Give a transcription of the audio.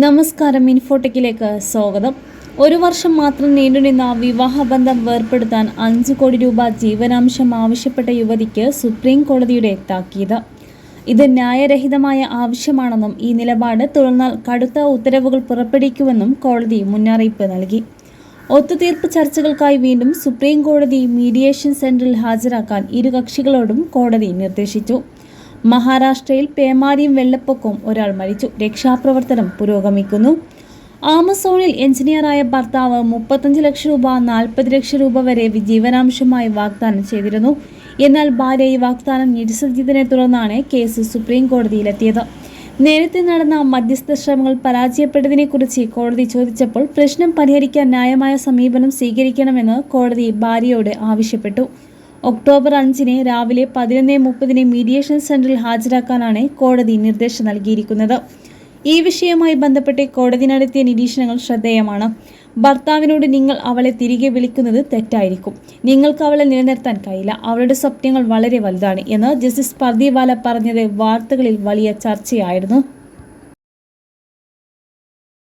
നമസ്കാരം, ഇൻഫോടെക്കിലേക്ക് സ്വാഗതം. ഒരു വർഷം മാത്രം നീണ്ടുനിന്ന വിവാഹബന്ധം വേർപ്പെടുത്താൻ 5 കോടി രൂപ ജീവനാംശം ആവശ്യപ്പെട്ട യുവതിക്ക് സുപ്രീം കോടതിയുടെ താക്കീത്. ഇത് ന്യായരഹിതമായ ആവശ്യമാണെന്നും ഈ നിലപാട് തുടർന്നാൽ കടുത്ത ഉത്തരവുകൾ പുറപ്പെടുവിക്കുമെന്നും കോടതി മുന്നറിയിപ്പ് നൽകി. ഒത്തുതീർപ്പ് ചർച്ചകൾക്കായി വീണ്ടും സുപ്രീം കോടതി മീഡിയേഷൻ സെന്ററിൽ ഹാജരാക്കാൻ ഇരു കക്ഷികളോടും കോടതി നിർദ്ദേശിച്ചു. മഹാരാഷ്ട്രയിൽ പേമാരിയും വെള്ളപ്പൊക്കവും, ഒരാൾ മരിച്ചു, രക്ഷാപ്രവർത്തനം പുരോഗമിക്കുന്നു. ആമസോണിൽ എഞ്ചിനീയറായ ഭർത്താവ് 35 ലക്ഷം രൂപ 40 ലക്ഷം രൂപ വരെ ജീവനാംശമായി വാഗ്ദാനം ചെയ്തിരുന്നു. എന്നാൽ ഭാര്യ ഈ വാഗ്ദാനം നിരസിച്ചതിനെ തുടർന്നാണ് കേസ് സുപ്രീം കോടതിയിലെത്തിയത്. നേരത്തെ നടന്ന മധ്യസ്ഥ ശ്രമങ്ങൾ പരാജയപ്പെട്ടതിനെക്കുറിച്ച് കോടതി ചോദിച്ചപ്പോൾ പ്രശ്നം പരിഹരിക്കാൻ ന്യായമായ സമീപനം സ്വീകരിക്കണമെന്ന് കോടതി ഭാര്യയോട് ആവശ്യപ്പെട്ടു. ഒക്ടോബർ 5 രാവിലെ 11:30 മീഡിയേഷൻ സെന്ററിൽ ഹാജരാക്കാനാണ് കോടതി നിർദ്ദേശം നൽകിയിരിക്കുന്നത്. ഈ വിഷയവുമായി ബന്ധപ്പെട്ട് കോടതി നടത്തിയ നിരീക്ഷണങ്ങൾ ശ്രദ്ധേയമാണ്. ഭർത്താവിനോട് നിങ്ങൾ അവളെ തിരികെ വിളിക്കുന്നത് തെറ്റായിരിക്കും, നിങ്ങൾക്ക് അവളെ നിലനിർത്താൻ കഴിയില്ല, അവളുടെ സ്വപ്നങ്ങൾ വളരെ വലുതാണ് എന്ന് ജസ്റ്റിസ് പർദിവാല പറഞ്ഞത് വാർത്തകളിൽ വലിയ ചർച്ചയായിരുന്നു.